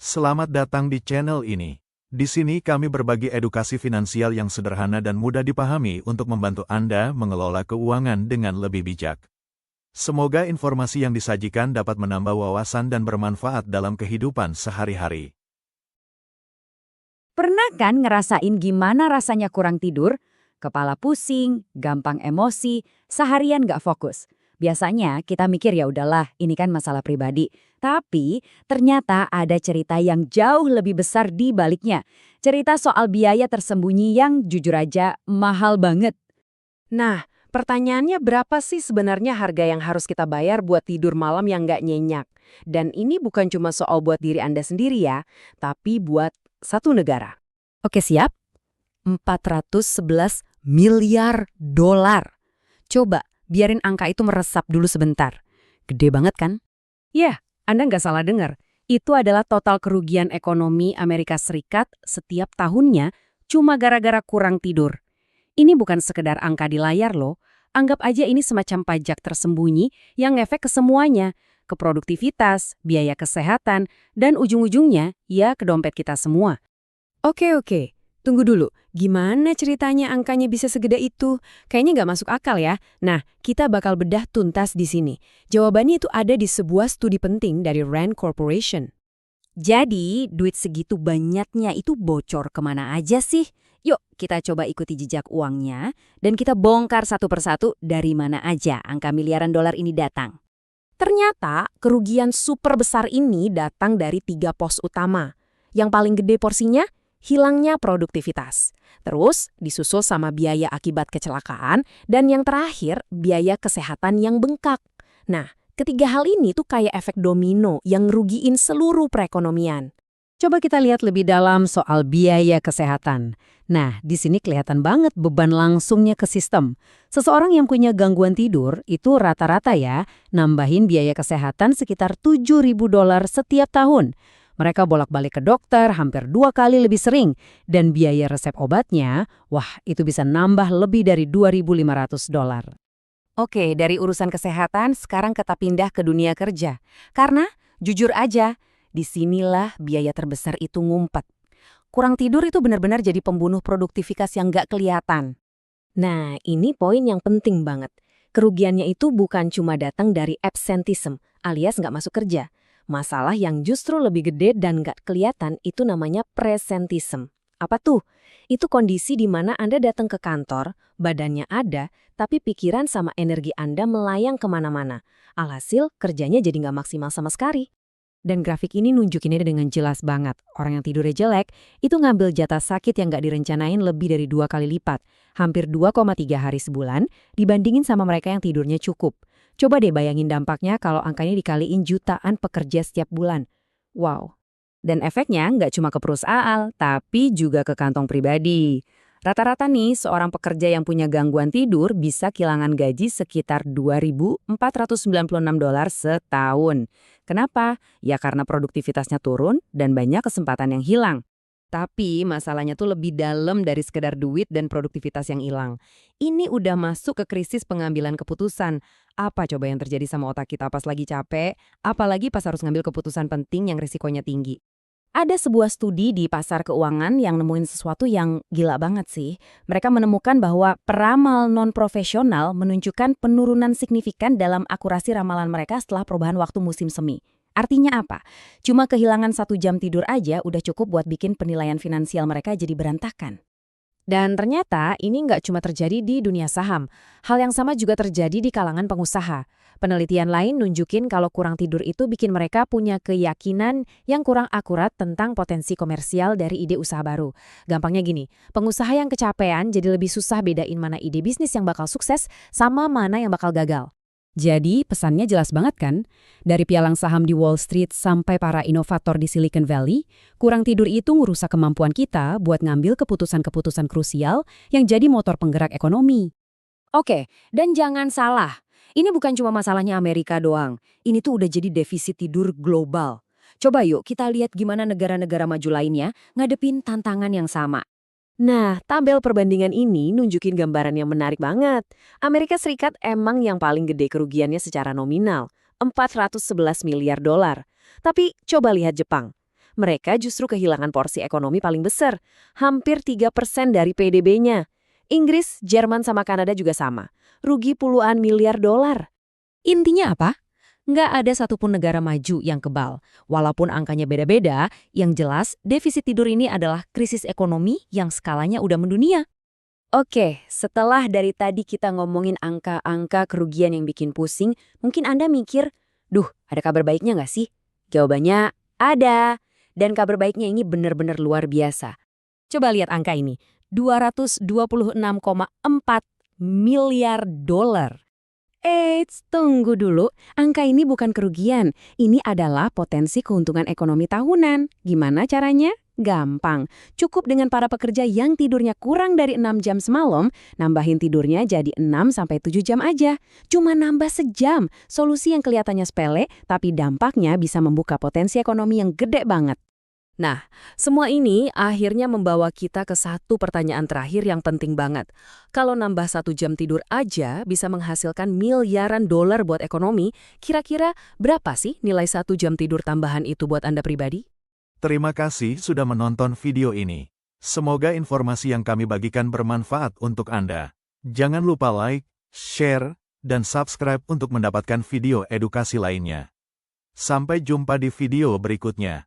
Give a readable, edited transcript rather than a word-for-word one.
Selamat datang di channel ini. Di sini kami berbagi edukasi finansial yang sederhana dan mudah dipahami untuk membantu Anda mengelola keuangan dengan lebih bijak. Semoga informasi yang disajikan dapat menambah wawasan dan bermanfaat dalam kehidupan sehari-hari. Pernah kan ngerasain gimana rasanya kurang tidur? Kepala pusing, gampang emosi, seharian gak fokus. Biasanya kita mikir ya udahlah, ini kan masalah pribadi. Tapi ternyata ada cerita yang jauh lebih besar di baliknya. Cerita soal biaya tersembunyi yang jujur aja mahal banget. Nah, pertanyaannya berapa sih sebenarnya harga yang harus kita bayar buat tidur malam yang nggak nyenyak? Dan ini bukan cuma soal buat diri Anda sendiri ya, tapi buat satu negara. Oke siap? 411 miliar dolar. Coba biarin angka itu meresap dulu sebentar. Gede banget kan? Ya, Anda nggak salah dengar. Itu adalah total kerugian ekonomi Amerika Serikat setiap tahunnya cuma gara-gara kurang tidur. Ini bukan sekedar angka di layar loh. Anggap aja ini semacam pajak tersembunyi yang ngefek ke semuanya. Ke produktivitas, biaya kesehatan, dan ujung-ujungnya ya ke dompet kita semua. Oke. Tunggu dulu, gimana ceritanya angkanya bisa segede itu? Kayaknya nggak masuk akal ya. Nah, kita bakal bedah tuntas di sini. Jawabannya itu ada di sebuah studi penting dari Rand Corporation. Jadi, duit segitu banyaknya itu bocor kemana aja sih? Yuk, kita coba ikuti jejak uangnya, dan kita bongkar satu persatu dari mana aja angka miliaran dolar ini datang. Ternyata, kerugian super besar ini datang dari 3 pos utama. Yang paling gede porsinya, hilangnya produktivitas. Terus, disusul sama biaya akibat kecelakaan, dan yang terakhir, biaya kesehatan yang bengkak. Nah, ketiga hal ini tuh kayak efek domino yang ngerugiin seluruh perekonomian. Coba kita lihat lebih dalam soal biaya kesehatan. Nah, di sini kelihatan banget beban langsungnya ke sistem. Seseorang yang punya gangguan tidur itu rata-rata ya, nambahin biaya kesehatan sekitar $7.000 setiap tahun. Mereka bolak-balik ke dokter hampir 2 kali lebih sering. Dan biaya resep obatnya, wah itu bisa nambah lebih dari $2.500. Oke, dari urusan kesehatan sekarang kita pindah ke dunia kerja. Karena, jujur aja, disinilah biaya terbesar itu ngumpet. Kurang tidur itu benar-benar jadi pembunuh produktivitas yang nggak kelihatan. Nah, ini poin yang penting banget. Kerugiannya itu bukan cuma datang dari absenteeism, alias nggak masuk kerja. Masalah yang justru lebih gede dan nggak kelihatan itu namanya presenteeism. Apa tuh? Itu kondisi di mana Anda datang ke kantor, badannya ada, tapi pikiran sama energi Anda melayang kemana-mana. Alhasil, kerjanya jadi nggak maksimal sama sekali. Dan grafik ini nunjukinnya dengan jelas banget. Orang yang tidurnya jelek, itu ngambil jatah sakit yang nggak direncanain lebih dari 2 kali lipat. Hampir 2,3 hari sebulan, dibandingin sama mereka yang tidurnya cukup. Coba deh bayangin dampaknya kalau angkanya dikaliin jutaan pekerja setiap bulan. Wow. Dan efeknya nggak cuma ke perusahaan, tapi juga ke kantong pribadi. Rata-rata nih, seorang pekerja yang punya gangguan tidur bisa kehilangan gaji sekitar $2.496 setahun. Kenapa? Ya karena produktivitasnya turun dan banyak kesempatan yang hilang. Tapi masalahnya tuh lebih dalam dari sekedar duit dan produktivitas yang hilang. Ini udah masuk ke krisis pengambilan keputusan. Apa coba yang terjadi sama otak kita pas lagi capek, apalagi pas harus ngambil keputusan penting yang risikonya tinggi. Ada sebuah studi di pasar keuangan yang nemuin sesuatu yang gila banget sih. Mereka menemukan bahwa peramal non-profesional menunjukkan penurunan signifikan dalam akurasi ramalan mereka setelah perubahan waktu musim semi. Artinya apa? Cuma kehilangan 1 jam tidur aja udah cukup buat bikin penilaian finansial mereka jadi berantakan. Dan ternyata ini nggak cuma terjadi di dunia saham. Hal yang sama juga terjadi di kalangan pengusaha. Penelitian lain nunjukin kalau kurang tidur itu bikin mereka punya keyakinan yang kurang akurat tentang potensi komersial dari ide usaha baru. Gampangnya gini, pengusaha yang kecapean jadi lebih susah bedain mana ide bisnis yang bakal sukses sama mana yang bakal gagal. Jadi pesannya jelas banget kan? Dari pialang saham di Wall Street sampai para inovator di Silicon Valley, kurang tidur itu ngerusak kemampuan kita buat ngambil keputusan-keputusan krusial yang jadi motor penggerak ekonomi. Oke, dan jangan salah, ini bukan cuma masalahnya Amerika doang. Ini tuh udah jadi defisit tidur global. Coba yuk kita lihat gimana negara-negara maju lainnya ngadepin tantangan yang sama. Nah, tabel perbandingan ini nunjukin gambaran yang menarik banget. Amerika Serikat emang yang paling gede kerugiannya secara nominal, $411 miliar. Tapi coba lihat Jepang. mereka justru kehilangan porsi ekonomi paling besar, hampir 3% dari PDB-nya. Inggris, Jerman sama Kanada juga sama, rugi puluhan miliar dolar. Intinya apa? Nggak ada satupun negara maju yang kebal. Walaupun angkanya beda-beda, yang jelas defisit tidur ini adalah krisis ekonomi yang skalanya udah mendunia. Oke, setelah dari tadi kita ngomongin angka-angka kerugian yang bikin pusing, mungkin Anda mikir, duh, ada kabar baiknya nggak sih? Jawabannya ada. Dan kabar baiknya ini benar-benar luar biasa. Coba lihat angka ini, 226,4 miliar dolar. Eits, tunggu dulu. Angka ini bukan kerugian. Ini adalah potensi keuntungan ekonomi tahunan. Gimana caranya? Gampang. Cukup dengan para pekerja yang tidurnya kurang dari 6 jam semalam, nambahin tidurnya jadi 6-7 jam aja. Cuma nambah sejam. Solusi yang kelihatannya sepele, tapi dampaknya bisa membuka potensi ekonomi yang gede banget. Nah, semua ini akhirnya membawa kita ke satu pertanyaan terakhir yang penting banget. Kalau nambah 1 jam tidur aja bisa menghasilkan miliaran dolar buat ekonomi, kira-kira berapa sih nilai 1 jam tidur tambahan itu buat Anda pribadi? Terima kasih sudah menonton video ini. Semoga informasi yang kami bagikan bermanfaat untuk Anda. Jangan lupa like, share, dan subscribe untuk mendapatkan video edukasi lainnya. Sampai jumpa di video berikutnya.